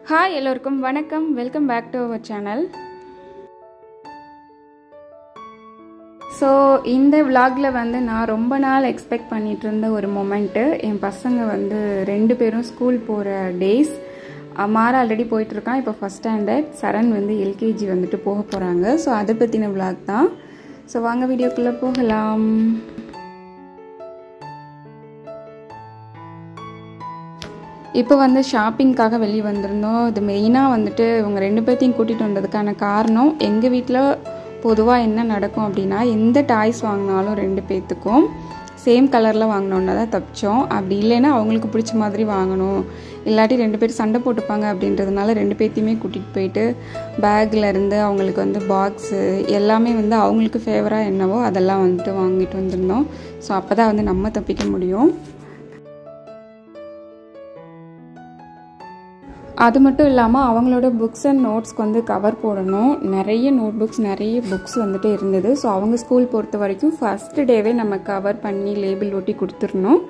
Hi எல்லோருக்கும் வணக்கம். Welcome back to our channel. So இந்த விலாகில் நான் ரொம்ப நாள் எக்ஸ்பெக்ட் பண்ணிகிட்டு இருந்த ஒரு மொமெண்ட்டு, என் பசங்க 2 பேரும் ஸ்கூல் போகிற டேஸ். மாரா ஆல்ரெடி போயிட்டுருக்கான், இப்போ ஃபஸ்ட் ஸ்டாண்டர்ட். சரண் எல்கேஜி போக போகிறாங்க. ஸோ அதை பற்றின விலாக் தான். ஸோ வாங்க வீடியோக்குள்ளே போகலாம். இப்போ ஷாப்பிங்காக வெளியே வந்திருந்தோம். இது மெயினாக இவங்க 2 பேர்த்தையும் கூட்டிகிட்டு வந்ததுக்கான காரணம், எங்கள் வீட்டில் பொதுவாக என்ன நடக்கும் அப்படின்னா, எந்த டாய்ஸ் வாங்கினாலும் 2 பேர்த்துக்கும் சேம் கலரில் வாங்கினோன்னா தான் தப்பிச்சோம். அப்படி இல்லைன்னா அவங்களுக்கு பிடிச்ச மாதிரி வாங்கணும், இல்லாட்டி 2 பேர் சண்டை போட்டுப்பாங்க அப்படின்றதுனால 2 பேர்த்தையுமே கூட்டிகிட்டு போயிட்டு பேக்கில் இருந்து அவங்களுக்கு பாக்ஸு எல்லாமே அவங்களுக்கு ஃபேவராக என்னவோ அதெல்லாம் வாங்கிட்டு வந்திருந்தோம். ஸோ அப்போ தான் நம்ம தப்பிக்க முடியும். அது மட்டும் இல்லாமல் அவங்களோட புக்ஸ் அண்ட் நோட்ஸ்க்கு கவர் போடணும். நிறைய நோட் புக்ஸ், நிறைய புக்ஸ் இருந்தது. ஸோ அவங்க ஸ்கூல் பொறுத்த வரைக்கும் ஃபஸ்ட்டு டேவே நம்ம கவர் பண்ணி லேபிள் ஒட்டி கொடுத்துடணும்.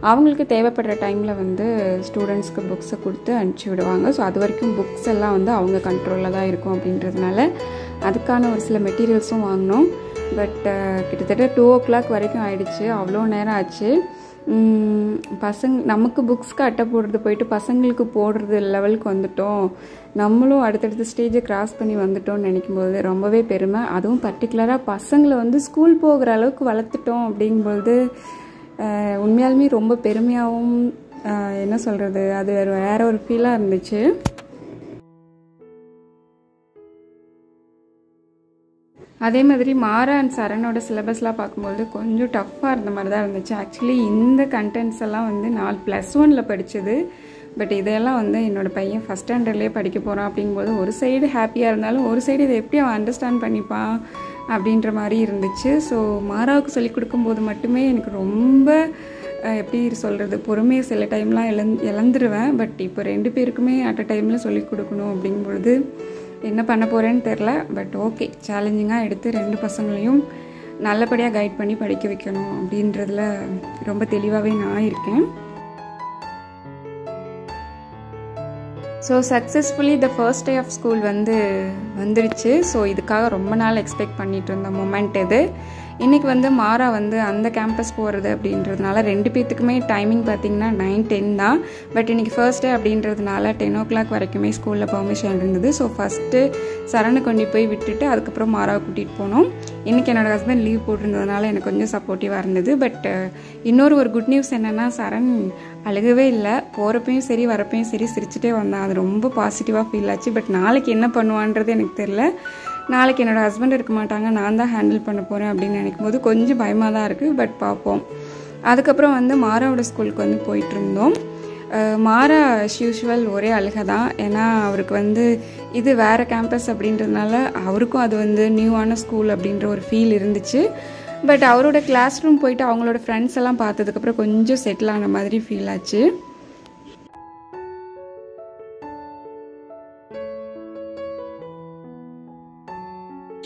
அவங்களுக்கு தேவைப்படுற டைமில் ஸ்டூடெண்ட்ஸ்க்கு புக்ஸை கொடுத்து அனுப்பிச்சி விடுவாங்க. ஸோ அது வரைக்கும் புக்ஸ் எல்லாம் அவங்க கண்ட்ரோலில் தான் இருக்கும் அப்படின்றதுனால அதுக்கான ஒரு சில மெட்டீரியல்ஸும் வாங்கினோம். பட் கிட்டத்தட்ட 2 o'clock வரைக்கும் ஆயிடுச்சு. அவ்வளோ நேரம் ஆச்சு. நமக்கு புக்ஸ்க்கு அட்டை போடுறது போயிட்டு பசங்களுக்கு போடுறது லெவலுக்கு வந்துட்டோம். நம்மளும் அடுத்தடுத்த ஸ்டேஜை கிராஸ் பண்ணி வந்துட்டோம்னு நினைக்கும்போது ரொம்பவே பெருமை. அதுவும் பர்டிகுலராக பசங்களை ஸ்கூல் போகிற அளவுக்கு வளர்த்துட்டோம் அப்படிங்கும்போது உண்மையாலுமே ரொம்ப பெருமையாகவும் என்ன சொல்கிறது, அது வேற ஒரு ஃபீலாக இருந்துச்சு. அதே மாதிரி மாரா அண்ட் சரணோட சிலபஸ்லாம் பார்க்கும்போது கொஞ்சம் டஃப்பாக இருந்த மாதிரி தான் இருந்துச்சு. ஆக்சுவலி இந்த கண்டென்ட்ஸ் எல்லாம் நான் +1 படித்தது. பட் இதெல்லாம் என்னோடய பையன் ஃபஸ்ட் ஸ்டாண்டர்ட்லேயே படிக்க போகிறான் அப்படிங்கும்போது ஒரு சைடு ஹாப்பியாக இருந்தாலும் ஒரு சைடு இதை எப்படி அவன் அண்டர்ஸ்டாண்ட் பண்ணிப்பான் அப்படின்ற மாதிரி இருந்துச்சு. ஸோ மாராவுக்கு சொல்லிக் கொடுக்கும்போது மட்டுமே எனக்கு ரொம்ப எப்படி சொல்கிறது, பொறுமையை சில டைம்லாம் இழந்துருவேன். பட் இப்போ 2 பேருக்குமே அட் அ டைமில் சொல்லிக் கொடுக்கணும் அப்படிங்கும்பொழுது என்ன பண்ண போகிறேன்னு தெரில. பட் ஓகே, சேலஞ்சிங்காக எடுத்து 2 பசங்களையும் நல்லபடியாக கைட் பண்ணி படிக்க வைக்கணும் அப்படின்றதுல ரொம்ப தெளிவாகவே நான் இருக்கேன். So successfully the first day of school வந்துடுச்சு. ஸோ இதுக்காக ரொம்ப நாள் எக்ஸ்பெக்ட் பண்ணிகிட்டு இருந்த மொமெண்ட் இது. இன்றைக்கி மாரா அந்த கேம்பஸ் போகிறது அப்படின்றதுனால 2 பேர்த்துக்குமே டைமிங் பார்த்திங்கன்னா 9-10 தான். பட் இன்றைக்கி ஃபர்ஸ்ட் டே அப்படின்றதுனால 10 o'clock வரைக்குமே ஸ்கூலில் பெர்மிஷன் இருந்தது. ஸோ ஃபஸ்ட்டு சரணை கொண்டு போய் விட்டுட்டு அதுக்கப்புறம் மாராவை கூட்டிகிட்டு போனோம். இன்றைக்கி என்னோடய ஹஸ்பண்ட் லீவ் போட்டிருந்ததுனால எனக்கு கொஞ்சம் சப்போர்ட்டிவாக இருந்தது. பட் இன்னொரு குட் நியூஸ் என்னென்னா, சரண் அழுகவே இல்லை. போகிறப்பையும் சரி வரப்பையும் சரி சிரிச்சுட்டே வந்தான். அது ரொம்ப பாசிட்டிவாக ஃபீல் ஆச்சு. பட் நாளைக்கு என்ன பண்ணுவான்றது எனக்கு தெரில. நாளைக்கு என்னோடய ஹஸ்பண்ட் இருக்க மாட்டாங்க, நான் தான் ஹேண்டில் பண்ண போகிறேன் அப்படின்னு நினைக்கும் போது கொஞ்சம் பயமாக தான் இருக்குது. பட் பார்ப்போம். அதுக்கப்புறம் மாராவோட ஸ்கூலுக்கு போயிட்டு இருந்தோம். மாரா யூஷுவல் ஒரே அழுகை தான். ஏன்னா அவருக்கு இது வேறு கேம்பஸ் அப்படின்றதுனால அவருக்கும் அது நியூவான ஸ்கூல் அப்படின்ற ஒரு ஃபீல் இருந்துச்சு. பட் அவரோட கிளாஸ் ரூம் போயிட்டு அவங்களோட ஃப்ரெண்ட்ஸ் எல்லாம் பார்த்ததுக்கப்புறம் கொஞ்சம் செட்டில் ஆன மாதிரி ஃபீல் ஆச்சு.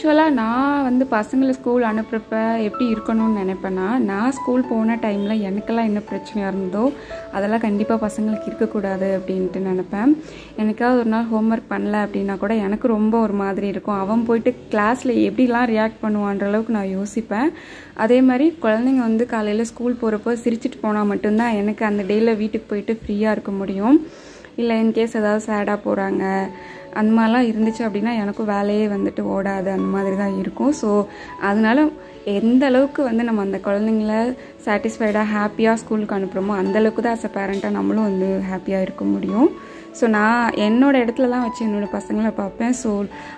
ஆக்சுவலாக நான் பசங்களை ஸ்கூல் அனுப்புகிறப்ப எப்படி இருக்கணும்னு நினைப்பேன்னா, நான் ஸ்கூல் போன டைமில் எனக்கெல்லாம் என்ன பிரச்சனையாக இருந்ததோ அதெல்லாம் கண்டிப்பாக பசங்களுக்கு இருக்கக்கூடாது அப்படின்ட்டு நினப்பேன். எனக்காவது ஒரு நாள் ஹோம்ஒர்க் பண்ணல அப்படின்னா கூட எனக்கு ரொம்ப ஒரு மாதிரி இருக்கும். அவன் போயிட்டு கிளாஸில் எப்படிலாம் ரியாக்ட் பண்ணுவான்ற அளவுக்கு நான் யோசிப்பேன். அதே மாதிரி குழந்தைங்க காலையில் ஸ்கூல் போகிறப்போ சிரிச்சிட்டு போனால் மட்டும்தான் எனக்கு அந்த டேயில் வீட்டுக்கு போயிட்டு ஃப்ரீயாக இருக்க முடியும். இல்லை இன்கேஸ் ஏதாவது சேடாக போகிறாங்க அந்த மாதிரிலாம் இருந்துச்சு அப்படின்னா எனக்கும் வேலையே ஓடாது, அந்த மாதிரி தான் இருக்கும். ஸோ அதனால எந்த அளவுக்கு நம்ம அந்த குழந்தைங்கள சாட்டிஸ்ஃபைடாக ஹாப்பியாக ஸ்கூலுக்கு அனுப்புகிறோமோ அந்தளவுக்கு தான் ஆஸ் அ பேரண்ட்டாக நம்மளும் ஹாப்பியாக இருக்க முடியும். ஸோ நான் என்னோடய இடத்துல தான் வச்சு என்னோடய பசங்களை பார்ப்பேன். ஸோ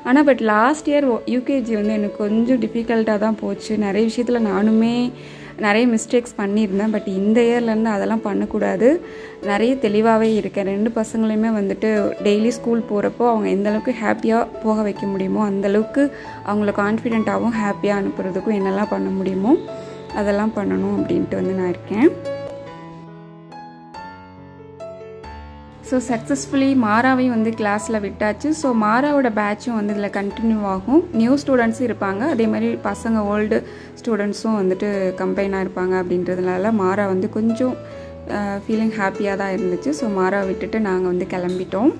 ஆனால் பட் லாஸ்ட் இயர் யூகேஜி எனக்கு கொஞ்சம் டிஃபிகல்ட்டாக தான் போச்சு. நிறைய விஷயத்தில் நானுமே நிறைய மிஸ்டேக்ஸ் பண்ணியிருந்தேன். பட் இந்த இயர்லேருந்து அதெல்லாம் பண்ணக்கூடாது, நிறைய தெளிவாகவே இருக்கேன். 2 பசங்களையுமே டெய்லி ஸ்கூல் போகிறப்போ அவங்க எந்தளவுக்கு ஹாப்பியாக போக வைக்க முடியுமோ அந்தளவுக்கு அவங்கள கான்ஃபிடென்ட்டாகவும் ஹாப்பியாக அனுப்புறதுக்கும் என்னெல்லாம் பண்ண முடியுமோ அதெல்லாம் பண்ணணும் அப்படின்ட்டு நான் இருக்கேன். ஸோ சக்ஸஸ்ஃபுல்லி மாராவையும் கிளாஸில் விட்டாச்சு. ஸோ மாராவோட பேட்சும் இதில் கண்டினியூ ஆகும். நியூ ஸ்டூடெண்ட்ஸும் இருப்பாங்க, அதே மாதிரி பசங்க ஓல்டு ஸ்டூடெண்ட்ஸும் கம்பைனாக இருப்பாங்க. அப்படின்றதுனால மாரா கொஞ்சம் ஃபீலிங் ஹாப்பியாக தான் இருந்துச்சு. ஸோ மாரா விட்டுட்டு நாங்கள் கிளம்பிட்டோம்.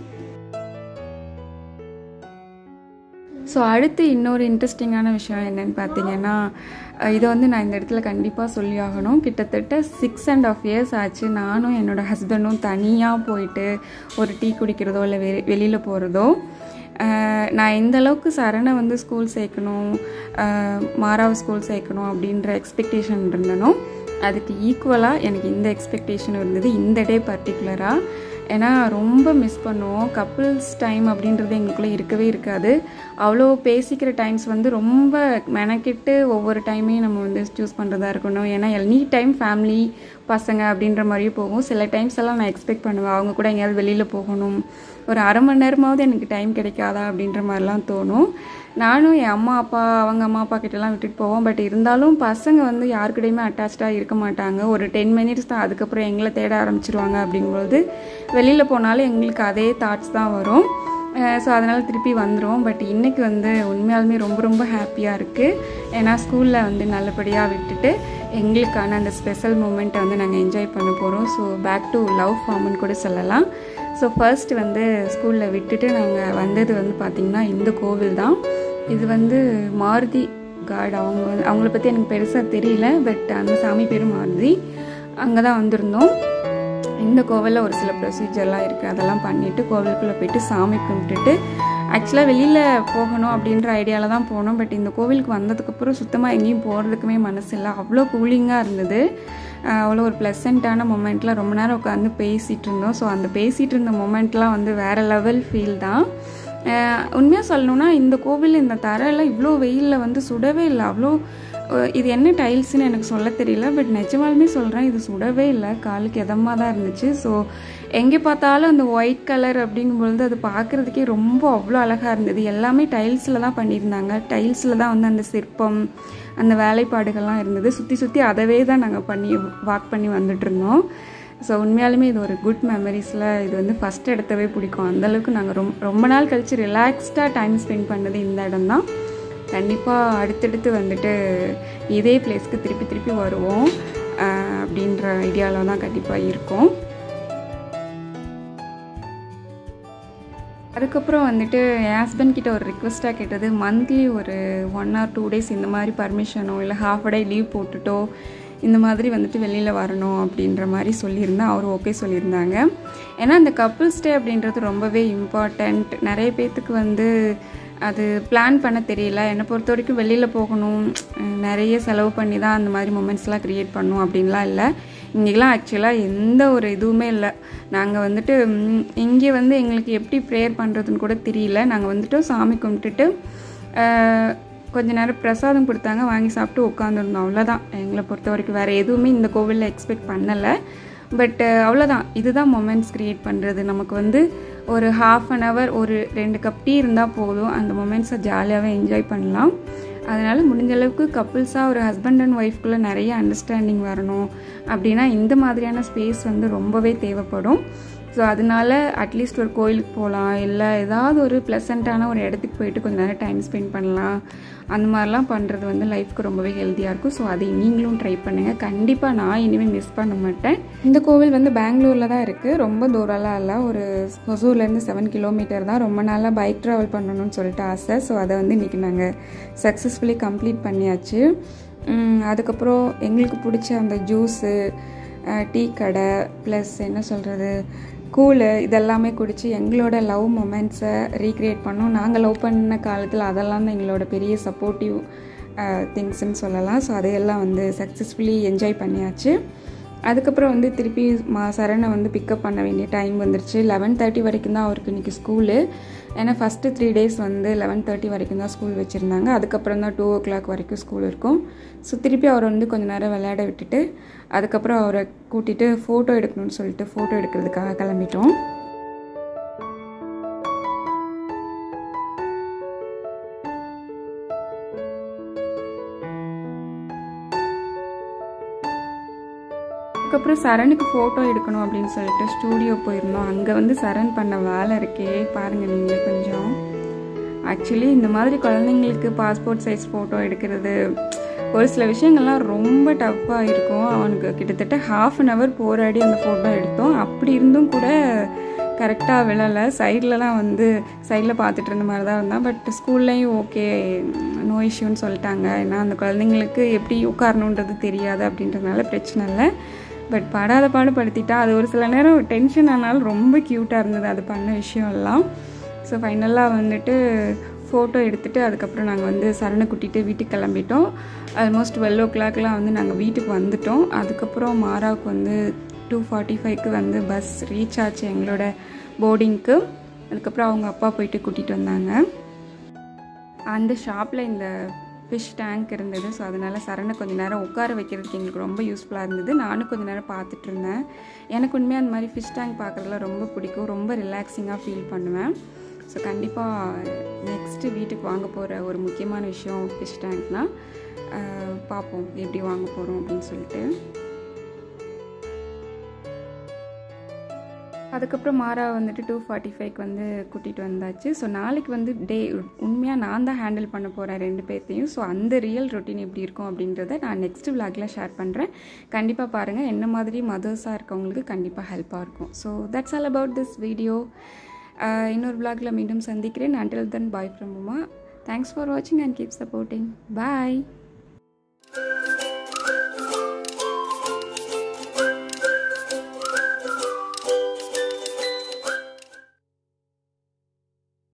ஸோ அடுத்து இன்னொரு இன்ட்ரெஸ்டிங்கான விஷயம் என்னென்னு பார்த்தீங்கன்னா, இதை வந்து நான் இந்த இடத்துல கண்டிப்பாக சொல்லி ஆகணும். கிட்டத்தட்ட 6.5 years ஆச்சு நானும் என்னோடய ஹஸ்பண்டும் தனியாக போயிட்டு ஒரு டீ குடிக்கிறதோ இல்லை வெளியில் போகிறதோ. நான் எந்த அளவுக்கு சரணை வந்து ஸ்கூல் சேர்க்கணும், மாறாவை ஸ்கூல் சேர்க்கணும் அப்படின்ற எக்ஸ்பெக்டேஷன் இருந்தனோ, அதுக்கு ஈக்குவலாக எனக்கு இந்த எக்ஸ்பெக்டேஷன் இருந்தது இந்த டே பர்டிகுலராக. ஏன்னா ரொம்ப மிஸ் பண்ணுவோம். கப்புள்ஸ் டைம் அப்படின்றது எங்களுக்குள்ளே இருக்கவே இருக்காது. அவ்வளோ பேசிக்கிற டைம்ஸ் வந்து ரொம்ப மெனக்கிட்டு ஒவ்வொரு டைமையும் நம்ம வந்து சூஸ் பண்ணுறதா இருக்கணும். ஏன்னா எனி டைம் ஃபேமிலி பசங்க அப்படின்ற மாதிரியே போகும். சில டைம்ஸ் எல்லாம் நான் எக்ஸ்பெக்ட் பண்ணுவேன், அவங்க கூட எங்கேயாவது வெளியில் போகணும், ஒரு அரை மணி நேரமாவது எனக்கு டைம் கிடைக்காதா அப்படின்ற மாதிரிலாம் தோணும். நானும் என் அம்மா அப்பா அவங்க அம்மா அப்பா கிட்டலாம் விட்டுட்டு போவோம். பட் இருந்தாலும் பசங்க வந்து யாருக்கிட்டையுமே அட்டாச்சாக இருக்க மாட்டாங்க. ஒரு 10 minutes தான், அதுக்கப்புறம் எங்களை தேட ஆரம்பிச்சிருவாங்க. அப்படிங்கும்போது வெளியில் போனாலும் எங்களுக்கு அதே தாட்ஸ் தான் வரும். ஸோ அதனால் திருப்பி வந்துடும். பட் இன்றைக்கி வந்து உண்மையாலுமே ரொம்ப ரொம்ப ஹாப்பியாக இருக்குது. ஏன்னா ஸ்கூலில் வந்து நல்லபடியாக விட்டுட்டு எங்களுக்கான அந்த ஸ்பெஷல் மூமெண்ட்டை வந்து நாங்கள் என்ஜாய் பண்ண போகிறோம். ஸோ பேக் டு லவ் ஃபார்ம்னு கூட சொல்லலாம். ஸோ ஃபர்ஸ்ட் வந்து ஸ்கூலில் விட்டுட்டு நாங்கள் வந்தது வந்து பார்த்திங்கன்னா இந்த கோவில் தான். இது வந்து மாருதி காட். அவங்கள பற்றி எனக்கு பெருசாக தெரியல, பட் அந்த சாமி பேர் மாருதி. அங்கே தான் வந்திருந்தோம். இந்த கோவிலில் ஒரு சில ப்ரொசீஜர்லாம் இருக்குது, அதெல்லாம் பண்ணிவிட்டு கோவிலுக்குள்ளே போயிட்டு சாமி கும்பிட்டுட்டு ஆக்சுவலாக வெளியில் போகணும் அப்படின்ற ஐடியாவில் தான் போனோம். பட் இந்த கோவிலுக்கு வந்ததுக்கப்புறம் சுத்தமாக எங்கேயும் போகிறதுக்குமே மனசு இல்லை. அவ்வளோ கூலிங்காக இருந்தது. அவ்வளோ ஒரு ப்ளசண்ட்டான மொமெண்ட்டில் ரொம்ப நேரம் உட்காந்து பேசிகிட்டு இருந்தோம். ஸோ அந்த பேசிகிட்டு இருந்த மொமெண்ட்லாம் வந்து வேறு லெவல் ஃபீல் தான். உண்மையாக சொல்லணுன்னா இந்த கோவில் இந்த தரையில் இவ்வளோ வெயிலில் வந்து சுடவே இல்லை. அவ்வளோ இது என்ன டைல்ஸ்ன்னு எனக்கு சொல்ல தெரியல, பட் நிஜமாலுமே சொல்கிறேன், இது சுடவே இல்லை. காலுக்கு எதமாக தான் இருந்துச்சு. ஸோ எங்கே பார்த்தாலும் அந்த ஒயிட் கலர் அப்படிங்கும்பொழுது அது பார்க்குறதுக்கே ரொம்ப அவ்வளோ அழகாக இருந்தது. எல்லாமே டைல்ஸில் தான் பண்ணியிருந்தாங்க. டைல்ஸில் தான் வந்து அந்த சிற்பம் அந்த வேலைப்பாடுகள்லாம் இருந்தது. சுற்றி சுற்றி அதவே தான் நாங்கள் வாக் பண்ணி வந்துட்டு இருந்தோம். ஸோ உண்மையாலுமே இது ஒரு குட் மெமரிஸில் இது வந்து ஃபஸ்ட் இடத்தவே பிடிக்கும். அந்தளவுக்கு நாங்கள் ரொம்ப நாள் கழித்து ரிலாக்ஸ்டாக டைம் ஸ்பெண்ட் பண்ணது இந்த இடம் தான். கண்டிப்பாக அடுத்தடுத்து வந்துட்டு இதே பிளேஸ்க்கு திருப்பி திருப்பி வருவோம் அப்படின்ற ஐடியாவில் தான் கண்டிப்பாக இருக்கும். அதுக்கப்புறம் வந்துட்டு என் ஹஸ்பண்ட் கிட்ட ஒரு ரிக்வெஸ்ட்டாக கேட்டது, மந்த்லி ஒரு 1 or 2 days இந்த மாதிரி பர்மிஷனோ இல்லை half a day லீவ் போட்டுட்டோ இந்த மாதிரி வந்துட்டு வெளியில் வரணும் அப்படின்ற மாதிரி சொல்லியிருந்தேன். அவர் ஓகே சொல்லியிருந்தாங்க. ஏன்னா இந்த கப்புள்ஸ் டே அப்படின்றது ரொம்பவே இம்பார்ட்டண்ட். நிறைய பேர்த்துக்கு வந்து அது பிளான் பண்ண தெரியல. என்னை பொறுத்த வரைக்கும் வெளியில் போகணும், நிறைய செலவு பண்ணி தான் அந்த மாதிரி மொமெண்ட்ஸ்லாம் க்ரியேட் பண்ணணும் அப்படின்லாம் இல்லை. இங்கெல்லாம் ஆக்சுவலாக எந்த ஒரு இதுவுமே இல்லை. நாங்கள் வந்துட்டு இங்கே வந்து எங்களுக்கு எப்படி ப்ரேயர் பண்ணுறதுன்னு கூட தெரியல. நாங்கள் வந்துட்டு சாமி கும்பிட்டுட்டு கொஞ்ச நேரம் பிரசாதம் கொடுத்தாங்க, வாங்கி சாப்பிட்டு உட்காந்துருந்தோம். அவ்வளோதான். எங்களை பொறுத்த வரைக்கும் வேறு எதுவுமே இந்த கோவிலில் எக்ஸ்பெக்ட் பண்ணலை. பட் அவ்வளோதான். இதுதான் மொமெண்ட்ஸ் க்ரியேட் பண்ணுறது. நமக்கு வந்து ஒரு ½ an hour ஒரு 2 கப் டீ இருந்தால் போதும், அந்த மொமெண்ட்ஸை ஜாலியாகவே என்ஜாய் பண்ணலாம். அதனால் முடிஞ்ச அளவுக்கு கப்புள்ஸாக ஒரு ஹஸ்பண்ட் அண்ட் ஒய்ஃப்குள்ளே நிறைய அண்டர்ஸ்டாண்டிங் வரணும் அப்படின்னா இந்த மாதிரியான ஸ்பேஸ் வந்து ரொம்பவே தேவைப்படும். ஸோ அதனால அட்லீஸ்ட் ஒரு கோயிலுக்கு போகலாம், இல்லை ஏதாவது ஒரு ப்ளசண்ட்டான ஒரு இடத்துக்கு போயிட்டு கொஞ்சம் நேரம் டைம் ஸ்பெண்ட் பண்ணலாம். அந்த மாதிரிலாம் பண்ணுறது வந்து லைஃப்க்கு ரொம்பவே ஹெல்த்தியாக இருக்கும். ஸோ அதை நீங்களும் ட்ரை பண்ணுங்கள். கண்டிப்பாக நான் இனிமேல் மிஸ் பண்ண மாட்டேன். இந்த கோவில் வந்து பெங்களூரில் தான் இருக்குது. ரொம்ப தூரம்லாம் இல்லை, ஒரு ஹொசூர்லேருந்து 7 kilometers தான். ரொம்ப நாளாக பைக் ட்ராவல் பண்ணணும்னு சொல்லிட்டு ஆசை. ஸோ அதை வந்து இன்றைக்கி நாங்கள் சக்ஸஸ்ஃபுல்லி கம்ப்ளீட் பண்ணியாச்சு. அதுக்கப்புறம் எங்களுக்கு பிடிச்ச அந்த ஜூஸு, டீ கடை, ப்ளஸ் என்ன சொல்கிறது, கூழு, இதெல்லாமே குடித்து எங்களோட லவ் மொமெண்ட்ஸை ரீக்ரியேட் பண்ணோம். நாங்கள் லவ் பண்ண காலத்தில் அதெல்லாம் தான் எங்களோட பெரிய சப்போர்ட்டிவ் திங்ஸ்ன்னு சொல்லலாம். ஸோ அதையெல்லாம் வந்து சக்ஸஸ்ஃபுல்லி என்ஜாய் பண்ணியாச்சு. அதுக்கப்புறம் வந்து திருப்பி சரணை வந்து பிக்கப் பண்ண வேண்டிய டைம் வந்துருச்சு. 11:30 வரைக்கும் தான் அவருக்கு இன்றைக்கி ஸ்கூலு. ஏன்னா ஃபஸ்ட்டு 3 days வந்து 11:30 வரைக்கும் தான் ஸ்கூல் வச்சுருந்தாங்க. அதுக்கப்புறம் தான் 2 o'clock வரைக்கும் ஸ்கூல் இருக்கும். ஸோ திருப்பி அவரை வந்து கொஞ்சம் நேரம் விளையாட விட்டுட்டு அதுக்கப்புறம் அவரை கூட்டிகிட்டு ஃபோட்டோ எடுக்கணும்னு சொல்லிட்டு ஃபோட்டோ எடுக்கிறதுக்காக கிளம்பிட்டோம். அதுக்கப்புறம் சரணுக்கு ஃபோட்டோ எடுக்கணும் அப்படின்னு சொல்லிட்டு ஸ்டூடியோ போயிருந்தோம். அங்கே வந்து சரண் பண்ண வேலை இருக்கே பாருங்கள் நீங்களே கொஞ்சம். ஆக்சுவலி இந்த மாதிரி குழந்தைங்களுக்கு பாஸ்போர்ட் சைஸ் ஃபோட்டோ எடுக்கிறது ஒரு சில விஷயங்கள்லாம் ரொம்ப டஃப்பாக இருக்கும். அவனுக்கு கிட்டத்தட்ட ½ an hour போராடி அந்த ஃபோட்டோ எடுத்தோம். அப்படி இருந்தும் கூட கரெக்டாக விழலை. சைட்லலாம் வந்து சைடில் பார்த்துட்டு இருந்த மாதிரி தான் இருந்தான். பட் ஸ்கூல்லையும் ஓகே, நோ இஷ்யூன்னு சொல்லிட்டாங்க. ஏன்னா அந்த குழந்தைங்களுக்கு எப்படி உட்காரணுன்றது தெரியாது அப்படின்றதுனால பிரச்சனை இல்லை. பட் படாத பாடு படுத்திட்டா. அது ஒரு சில நேரம் டென்ஷன் ஆனாலும் ரொம்ப க்யூட்டாக இருந்தது அது பண்ண விஷயம் எல்லாம். ஸோ ஃபைனலாக வந்துட்டு ஃபோட்டோ எடுத்துகிட்டு அதுக்கப்புறம் நாங்கள் வந்து சரணை கூட்டிகிட்டு வீட்டுக்கு கிளம்பிட்டோம். ஆல்மோஸ்ட் 12 o'clockலாம் வந்து நாங்கள் வீட்டுக்கு வந்துட்டோம். அதுக்கப்புறம் மாராவுக்கு வந்து 2:45க்கு வந்து பஸ் ரீச் ஆச்சு எங்களோட போர்டிங்க்கு. அதுக்கப்புறம் அவங்க அப்பா போயிட்டு கூட்டிகிட்டு வந்தாங்க. அந்த ஷாப்பில் இந்த ஃபிஷ் டேங்க் இருந்தது. ஸோ அதனால் சரணை கொஞ்சம் நேரம் உட்கார வைக்கிறதுக்கு எங்களுக்கு ரொம்ப யூஸ்ஃபுல்லாக இருந்தது. நானும் கொஞ்சம் நேரம் பார்த்துட்டு இருந்தேன். எனக்கு உண்மையாக அந்த மாதிரி ஃபிஷ் டேங்க் பார்க்குறதுலாம் ரொம்ப பிடிக்கும். ரொம்ப ரிலாக்ஸிங்காக ஃபீல் பண்ணுவேன். ஸோ கண்டிப்பாக நெக்ஸ்ட்டு வீட்டுக்கு வாங்க போகிற ஒரு முக்கியமான விஷயம் ஃபிஷ் டேங்க்னால் பார்ப்போம் எப்படி வாங்க போகிறோம் அப்படின்னு சொல்லிட்டு. அதுக்கப்புறம் மாரா வந்துட்டு 2:45க்கு வந்து கூட்டிகிட்டு வந்தாச்சு. ஸோ நாளைக்கு வந்து உண்மையாக நான் தான் ஹேண்டில் பண்ண போகிறேன் 2 பேர்த்தையும். ஸோ அந்த ரியல் ரொட்டீன் எப்படி இருக்கும் அப்படின்றத நான் நெக்ஸ்ட் விளாகில் ஷேர் பண்ணுறேன். கண்டிப்பாக பாருங்கள். என்ன மாதிரி மதர்ஸாக இருக்கவங்களுக்கு கண்டிப்பாக ஹெல்ப்பாக இருக்கும். So that's all about this video. இன்னொரு விளாகில் மீண்டும் சந்திக்கிறேன். until then bye from Uma. Thanks for watching and keep supporting. Bye.